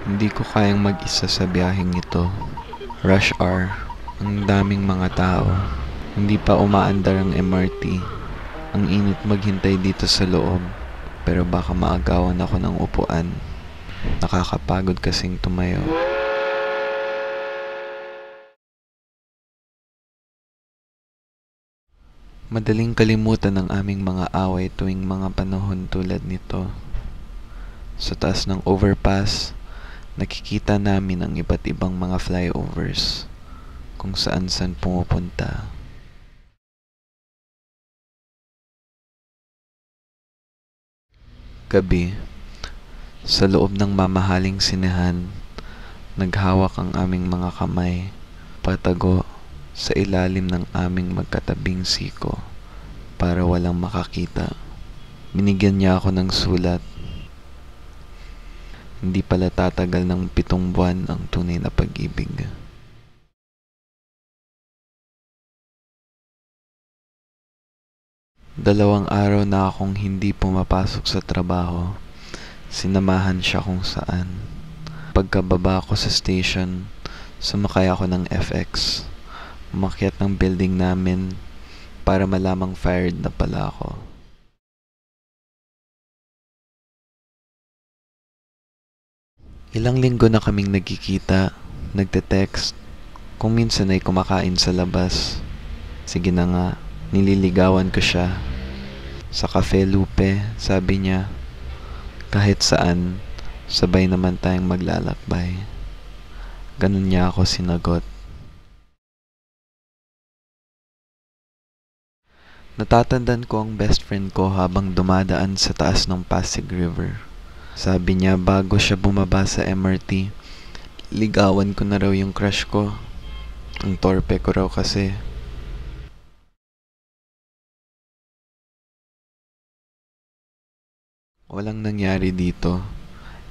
Hindi ko kayang mag-isa sa biyaheng ito. Rush hour. Ang daming mga tao. Hindi pa umaandar ang MRT. Ang init maghintay dito sa loob. Pero baka maagawan ako ng upuan. Nakakapagod kasing tumayo. Madaling kalimutan ang aming mga away tuwing mga panahon tulad nito. Sa taas ng overpass, nakikita namin ang iba't ibang mga flyovers kung saan pumupunta. Gabi, sa loob ng mamahaling sinehan, naghawak ang aming mga kamay, patago sa ilalim ng aming magkatabing siko para walang makakita. Binigyan niya ako ng sulat. Hindi pala tatagal ng 7 buwan ang tunay na pag-ibig. Dalawang araw na akong hindi pumapasok sa trabaho. Sinamahan siya kung saan. Pagkababa ko sa station, sumakay ako ng FX. Umakyat ng building namin para malamang fired na pala ako. Ilang linggo na kaming nagkikita, nagte-text, kung minsan ay kumakain sa labas. Sige na nga, nililigawan ko siya. Sa Cafe Lupe, sabi niya, kahit saan, sabay naman tayong maglalakbay. Ganun niya ako sinagot. Natatandaan ko ang best friend ko habang dumadaan sa taas ng Pasig River. Sabi niya bago siya bumaba sa MRT, ligawan ko na raw yung crush ko. Ang torpe ko raw kasi. Walang nangyari dito.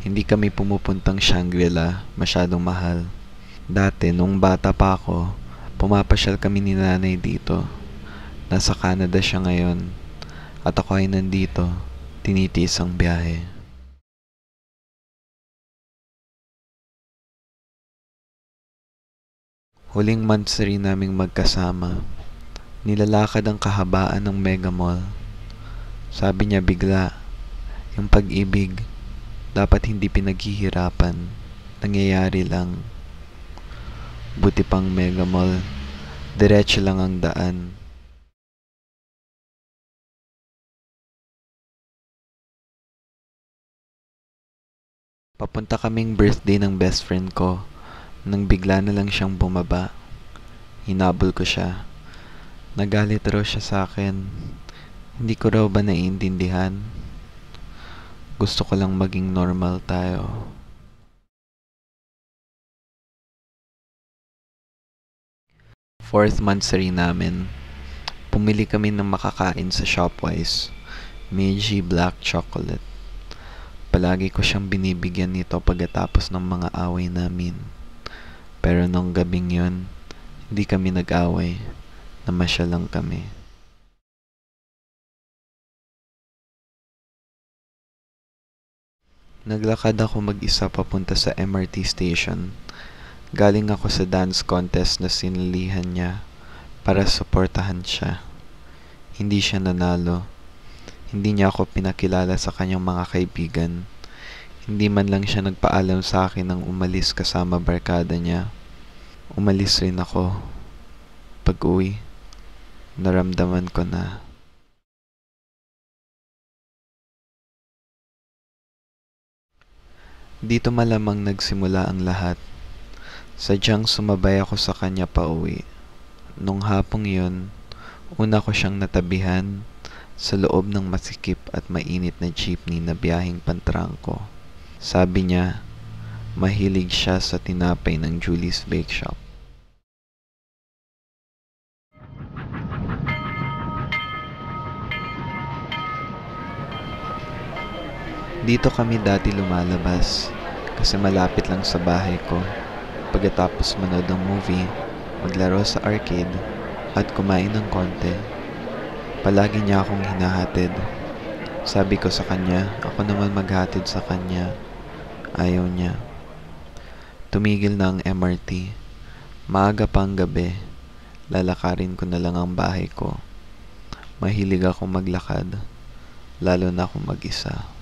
Hindi kami pumupuntang Shangri-La, masyadong mahal. Dati, nung bata pa ako, pumapasyal kami ni nanay dito. Nasa Canada siya ngayon. At ako ay nandito, tinitiis ang biyahe. Huling months rin naming magkasama. Nilalakad ang kahabaan ng Mega Mall. Sabi niya bigla, yung pag-ibig, dapat hindi pinaghihirapan. Nangyayari lang. Buti pang Mega Mall, diretso lang ang daan. Papunta kaming birthday ng best friend ko. Nang bigla na lang siyang bumaba. Hinabol ko siya. Nagalit raw siya sa akin. Hindi ko raw ba naiintindihan? Gusto ko lang maging normal tayo. Fourth monthsary namin. Pumili kami ng makakain sa Shopwise. Meiji Black Chocolate. Palagi ko siyang binibigyan nito pagkatapos ng mga away namin. Pero nung gabing yun, hindi kami nag-away. Namasya lang kami. Naglakad ako mag-isa papunta sa MRT station. Galing ako sa dance contest na sinilihan niya para suportahan siya. Hindi siya nanalo. Hindi niya ako pinakilala sa kanyang mga kaibigan. Hindi man lang siya nagpaalam sa akin nang umalis kasama barkada niya. Umalis rin ako. Pag-uwi, naramdaman ko na. Dito malamang nagsimula ang lahat. Sadyang sumabay ako sa kanya pauwi. Nung hapong yun, una ko siyang natabihan sa loob ng masikip at mainit na jeepney na biyaheng Pantrangco. Sabi niya, mahilig siya sa tinapay ng Julie's Bake Shop. Dito kami dati lumalabas kasi malapit lang sa bahay ko. Pagkatapos manood ng movie, maglaro sa arcade at kumain ng konti. Palagi niya akong hinahatid. Sabi ko sa kanya, ako naman maghatid sa kanya. Ayaw niya. Tumigil na ang MRT. Maaga pang gabi. Lalakarin ko na lang ang bahay ko. Mahilig akong maglakad, lalo na kung mag-isa.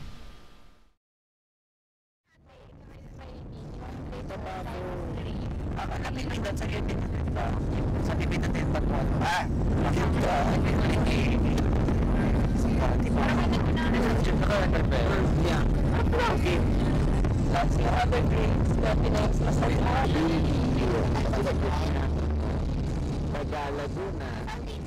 Laguna.